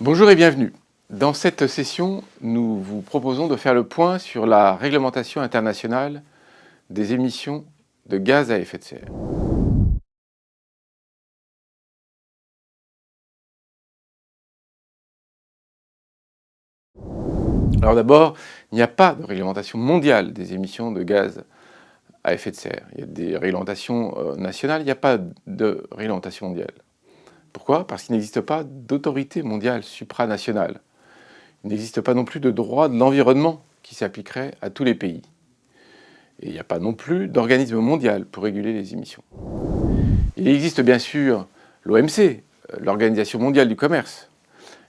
Bonjour et bienvenue. Dans cette session, nous vous proposons de faire le point sur la réglementation internationale des émissions de gaz à effet de serre. Alors d'abord, il n'y a pas de réglementation mondiale des émissions de gaz à effet de serre. Il y a des réglementations nationales, il n'y a pas de réglementation mondiale. Pourquoi? Parce qu'il n'existe pas d'autorité mondiale supranationale. Il n'existe pas non plus de droit de l'environnement qui s'appliquerait à tous les pays. Et il n'y a pas non plus d'organisme mondial pour réguler les émissions. Il existe bien sûr l'OMC, l'Organisation mondiale du commerce.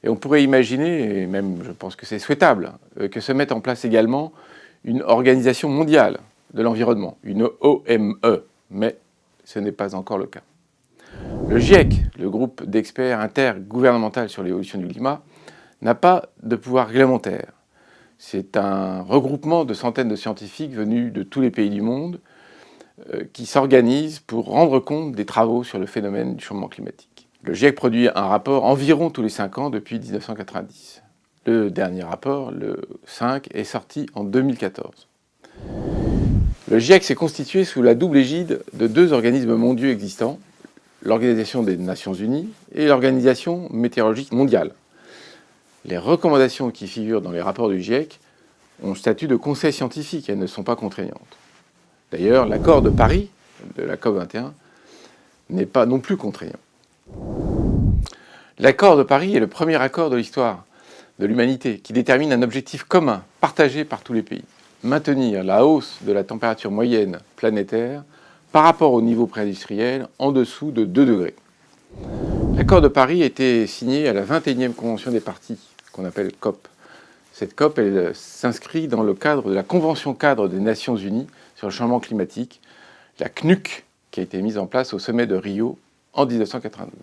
Et on pourrait imaginer, et même je pense que c'est souhaitable, que se mette en place également une organisation mondiale de l'environnement, une OME, mais ce n'est pas encore le cas. Le GIEC, le groupe d'experts intergouvernemental sur l'évolution du climat, n'a pas de pouvoir réglementaire. C'est un regroupement de centaines de scientifiques venus de tous les pays du monde qui s'organisent pour rendre compte des travaux sur le phénomène du changement climatique. Le GIEC produit un rapport environ tous les 5 ans depuis 1990. Le dernier rapport, le 5, est sorti en 2014. Le GIEC s'est constitué sous la double égide de deux organismes mondiaux existants, l'Organisation des Nations Unies et l'Organisation météorologique mondiale. Les recommandations qui figurent dans les rapports du GIEC ont le statut de conseil scientifique, elles ne sont pas contraignantes. D'ailleurs, l'accord de Paris, de la COP21, n'est pas non plus contraignant. L'accord de Paris est le premier accord de l'histoire de l'humanité qui détermine un objectif commun, partagé par tous les pays. Maintenir la hausse de la température moyenne planétaire par rapport au niveau pré-industriel en dessous de 2 degrés. L'accord de Paris a été signé à la 21e Convention des parties, qu'on appelle COP. Cette COP, elle s'inscrit dans le cadre de la Convention cadre des Nations Unies sur le changement climatique, la CNUC, qui a été mise en place au sommet de Rio en 1992.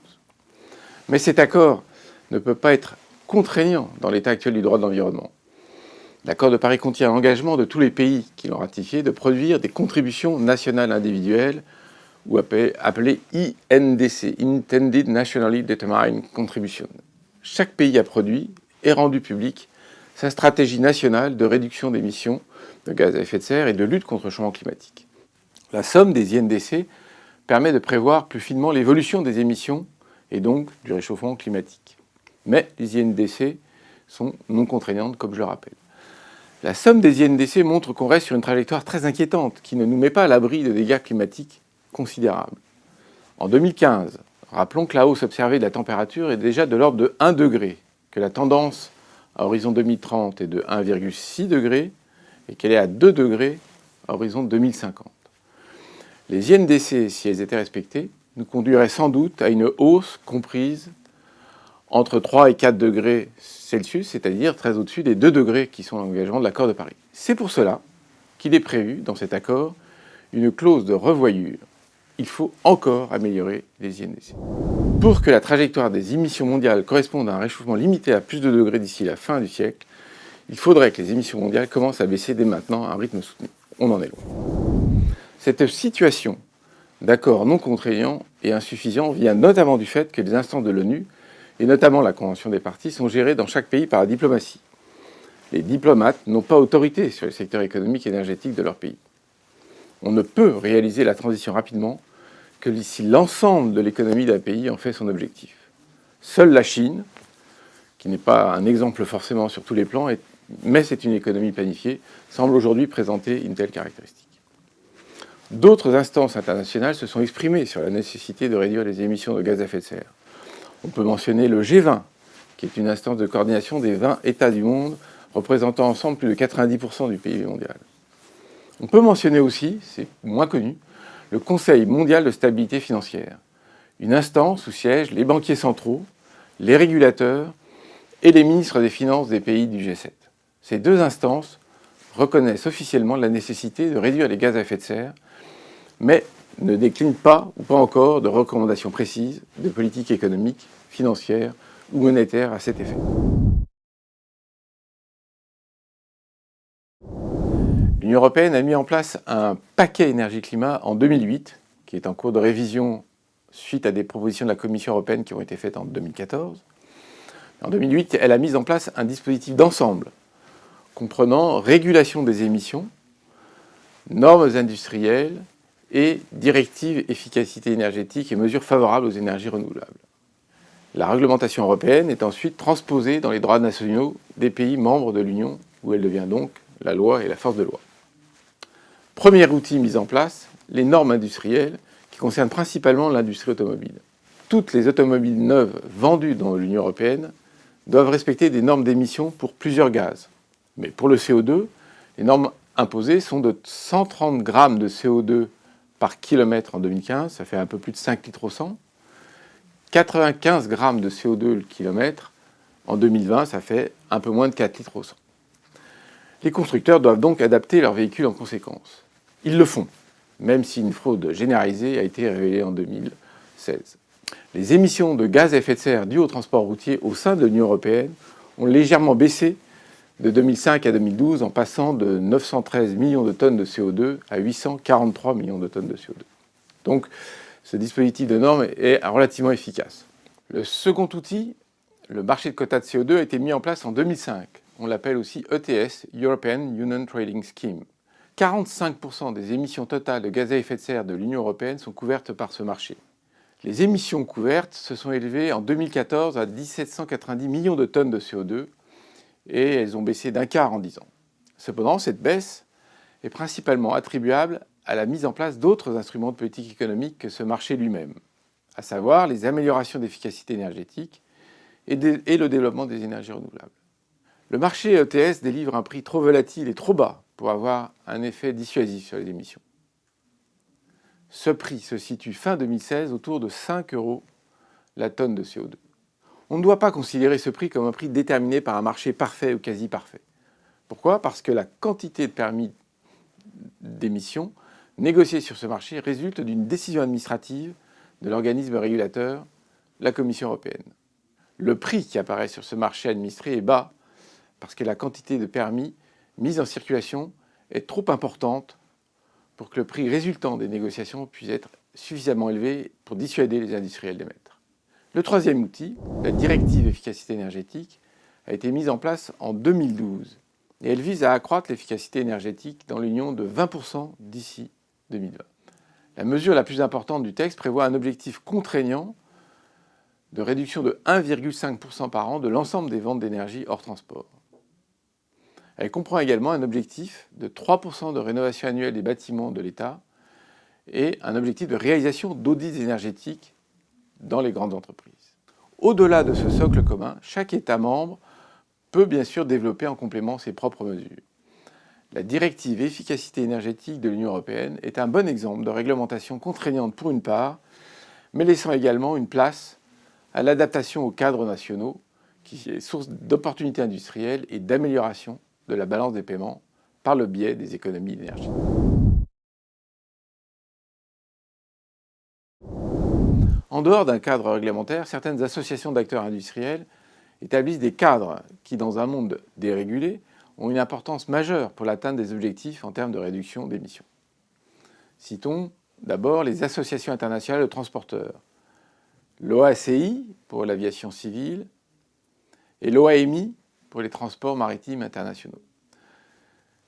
Mais cet accord ne peut pas être contraignant dans l'état actuel du droit de l'environnement. L'accord de Paris contient l'engagement de tous les pays qui l'ont ratifié de produire des contributions nationales individuelles, ou appelées INDC, Intended Nationally Determined Contribution. Chaque pays a produit et rendu public sa stratégie nationale de réduction d'émissions de gaz à effet de serre et de lutte contre le changement climatique. La somme des INDC permet de prévoir plus finement l'évolution des émissions et donc du réchauffement climatique. Mais les INDC sont non contraignantes, comme je le rappelle. La somme des INDC montre qu'on reste sur une trajectoire très inquiétante qui ne nous met pas à l'abri de dégâts climatiques considérables. En 2015, rappelons que la hausse observée de la température est déjà de l'ordre de 1 degré, que la tendance à horizon 2030 est de 1,6 degré et qu'elle est à 2 degrés à horizon 2050. Les INDC, si elles étaient respectées, nous conduiraient sans doute à une hausse comprise entre 3 et 4 degrés Celsius, c'est-à-dire très au-dessus des 2 degrés qui sont l'engagement de l'accord de Paris. C'est pour cela qu'il est prévu dans cet accord une clause de revoyure. Il faut encore améliorer les INDC. Pour que la trajectoire des émissions mondiales corresponde à un réchauffement limité à plus de degrés d'ici la fin du siècle, il faudrait que les émissions mondiales commencent à baisser dès maintenant à un rythme soutenu. On en est loin. Cette situation d'accord non contraignant et insuffisant vient notamment du fait que les instances de l'ONU, et notamment la Convention des parties, sont gérées dans chaque pays par la diplomatie. Les diplomates n'ont pas autorité sur le secteur économique et énergétique de leur pays. On ne peut réaliser la transition rapidement que si l'ensemble de l'économie d'un pays en fait son objectif. Seule la Chine, qui n'est pas un exemple forcément sur tous les plans, mais c'est une économie planifiée, semble aujourd'hui présenter une telle caractéristique. D'autres instances internationales se sont exprimées sur la nécessité de réduire les émissions de gaz à effet de serre. On peut mentionner le G20, qui est une instance de coordination des 20 États du monde, représentant ensemble plus de 90% du PIB mondial. On peut mentionner aussi, c'est moins connu, le Conseil mondial de stabilité financière, une instance où siègent les banquiers centraux, les régulateurs et les ministres des Finances des pays du G7. Ces deux instances reconnaissent officiellement la nécessité de réduire les gaz à effet de serre, mais ne déclinent pas, ou pas encore, de recommandations précises de politique économique, financière ou monétaire à cet effet. L'Union européenne a mis en place un paquet énergie-climat en 2008, qui est en cours de révision suite à des propositions de la Commission européenne qui ont été faites en 2014. En 2008, elle a mis en place un dispositif d'ensemble comprenant régulation des émissions, normes industrielles et directives efficacité énergétique et mesures favorables aux énergies renouvelables. La réglementation européenne est ensuite transposée dans les droits nationaux des pays membres de l'Union, où elle devient donc la loi et la force de loi. Premier outil mis en place, les normes industrielles, qui concernent principalement l'industrie automobile. Toutes les automobiles neuves vendues dans l'Union européenne doivent respecter des normes d'émission pour plusieurs gaz. Mais pour le CO2, les normes imposées sont de 130 grammes de CO2 par kilomètre en 2015, ça fait un peu plus de 5 litres au 100. 95 grammes de CO2 le kilomètre en 2020, ça fait un peu moins de 4 litres au 100. Les constructeurs doivent donc adapter leurs véhicules en conséquence. Ils le font, même si une fraude généralisée a été révélée en 2016. Les émissions de gaz à effet de serre dues au transport routier au sein de l'Union européenne ont légèrement baissé de 2005 à 2012 en passant de 913 millions de tonnes de CO2 à 843 millions de tonnes de CO2. Donc, ce dispositif de normes est relativement efficace. Le second outil, le marché de quotas de CO2, a été mis en place en 2005. On l'appelle aussi ETS, European Union Trading Scheme. 45% des émissions totales de gaz à effet de serre de l'Union européenne sont couvertes par ce marché. Les émissions couvertes se sont élevées en 2014 à 1790 millions de tonnes de CO2 et elles ont baissé d'un quart en 10 ans. Cependant, cette baisse est principalement attribuable à la mise en place d'autres instruments de politique économique que ce marché lui-même, à savoir les améliorations d'efficacité énergétique et le développement des énergies renouvelables. Le marché ETS délivre un prix trop volatile et trop bas pour avoir un effet dissuasif sur les émissions. Ce prix se situe fin 2016 autour de 5 € la tonne de CO2. On ne doit pas considérer ce prix comme un prix déterminé par un marché parfait ou quasi parfait. Pourquoi ? Parce que la quantité de permis d'émission négociée sur ce marché résulte d'une décision administrative de l'organisme régulateur, la Commission européenne. Le prix qui apparaît sur ce marché administré est bas parce que la quantité de permis mis en circulation est trop importante pour que le prix résultant des négociations puisse être suffisamment élevé pour dissuader les industriels d'émettre. Le troisième outil, la directive efficacité énergétique, a été mise en place en 2012 et elle vise à accroître l'efficacité énergétique dans l'Union de 20% d'ici 2020. La mesure la plus importante du texte prévoit un objectif contraignant de réduction de 1,5% par an de l'ensemble des ventes d'énergie hors transport. Elle comprend également un objectif de 3% de rénovation annuelle des bâtiments de l'État et un objectif de réalisation d'audits énergétiques dans les grandes entreprises. Au-delà de ce socle commun, chaque État membre peut bien sûr développer en complément ses propres mesures. La directive efficacité énergétique de l'Union européenne est un bon exemple de réglementation contraignante pour une part, mais laissant également une place à l'adaptation aux cadres nationaux, qui est source d'opportunités industrielles et d'amélioration de la balance des paiements par le biais des économies d'énergie. En dehors d'un cadre réglementaire, certaines associations d'acteurs industriels établissent des cadres qui, dans un monde dérégulé, ont une importance majeure pour l'atteinte des objectifs en termes de réduction d'émissions. Citons d'abord les associations internationales de transporteurs, l'OACI pour l'aviation civile et l'OAMI pour les transports maritimes internationaux.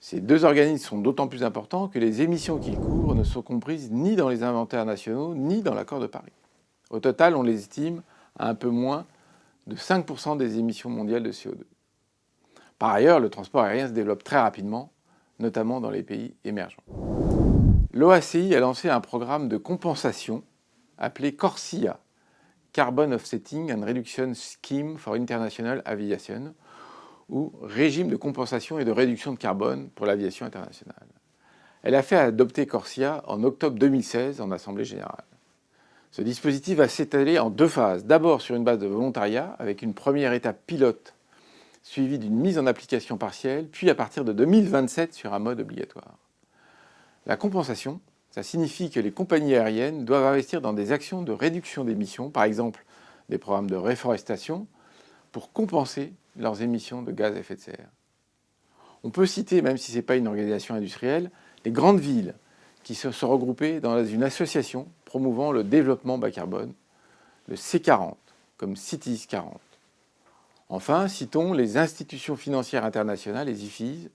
Ces deux organismes sont d'autant plus importants que les émissions qu'ils couvrent ne sont comprises ni dans les inventaires nationaux ni dans l'accord de Paris. Au total, on les estime à un peu moins de 5% des émissions mondiales de CO2. Par ailleurs, le transport aérien se développe très rapidement, notamment dans les pays émergents. L'OACI a lancé un programme de compensation appelé CORSIA, Carbon Offsetting and Reduction Scheme for International Aviation, ou régime de compensation et de réduction de carbone pour l'aviation internationale. Elle a fait adopter CORSIA en octobre 2016 en Assemblée générale. Ce dispositif va s'étaler en deux phases. D'abord sur une base de volontariat, avec une première étape pilote suivie d'une mise en application partielle, puis à partir de 2027 sur un mode obligatoire. La compensation, ça signifie que les compagnies aériennes doivent investir dans des actions de réduction d'émissions, par exemple des programmes de réforestation, pour compenser leurs émissions de gaz à effet de serre. On peut citer, même si ce n'est pas une organisation industrielle, les grandes villes qui se sont regroupées dans une association promouvant le développement bas carbone, le C40, comme Cities 40. Enfin, citons les institutions financières internationales, les IFIS,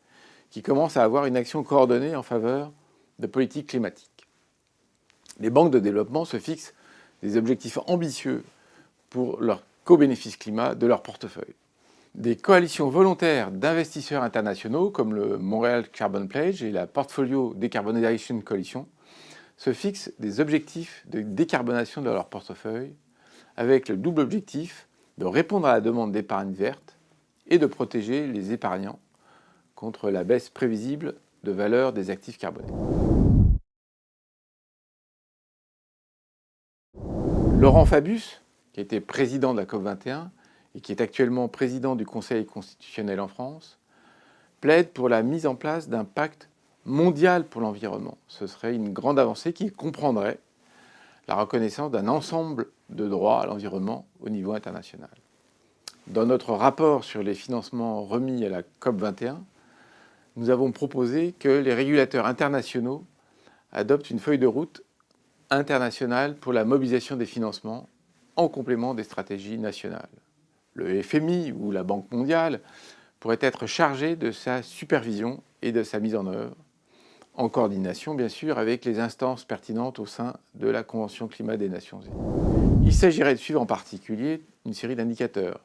qui commencent à avoir une action coordonnée en faveur de politiques climatiques. Les banques de développement se fixent des objectifs ambitieux pour leur co-bénéfice climat de leur portefeuille. Des coalitions volontaires d'investisseurs internationaux comme le Montréal Carbon Pledge et la Portfolio Decarbonization Coalition se fixent des objectifs de décarbonation de leur portefeuille avec le double objectif de répondre à la demande d'épargne verte et de protéger les épargnants contre la baisse prévisible de valeur des actifs carbonés. Laurent Fabius, qui était président de la COP21 et qui est actuellement président du Conseil constitutionnel en France, plaide pour la mise en place d'un pacte mondial pour l'environnement. Ce serait une grande avancée qui comprendrait la reconnaissance d'un ensemble de droits à l'environnement au niveau international. Dans notre rapport sur les financements remis à la COP21, nous avons proposé que les régulateurs internationaux adoptent une feuille de route internationale pour la mobilisation des financements en complément des stratégies nationales. Le FMI ou la Banque mondiale pourraient être chargés de sa supervision et de sa mise en œuvre, en coordination bien sûr avec les instances pertinentes au sein de la Convention climat des Nations Unies. Il s'agirait de suivre en particulier une série d'indicateurs.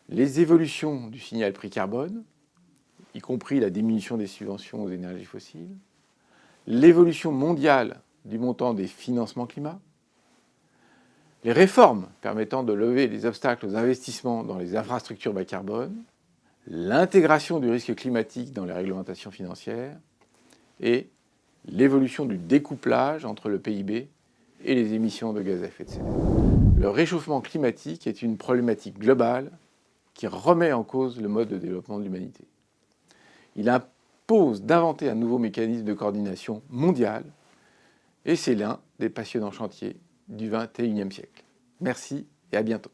Les évolutions du signal prix carbone, y compris la diminution des subventions aux énergies fossiles, l'évolution mondiale du montant des financements climat, les réformes permettant de lever les obstacles aux investissements dans les infrastructures bas carbone, l'intégration du risque climatique dans les réglementations financières et l'évolution du découplage entre le PIB et les émissions de gaz à effet de serre. Le réchauffement climatique est une problématique globale qui remet en cause le mode de développement de l'humanité. Il impose d'inventer un nouveau mécanisme de coordination mondiale et c'est l'un des passionnants chantiers du XXIe siècle. Merci et à bientôt.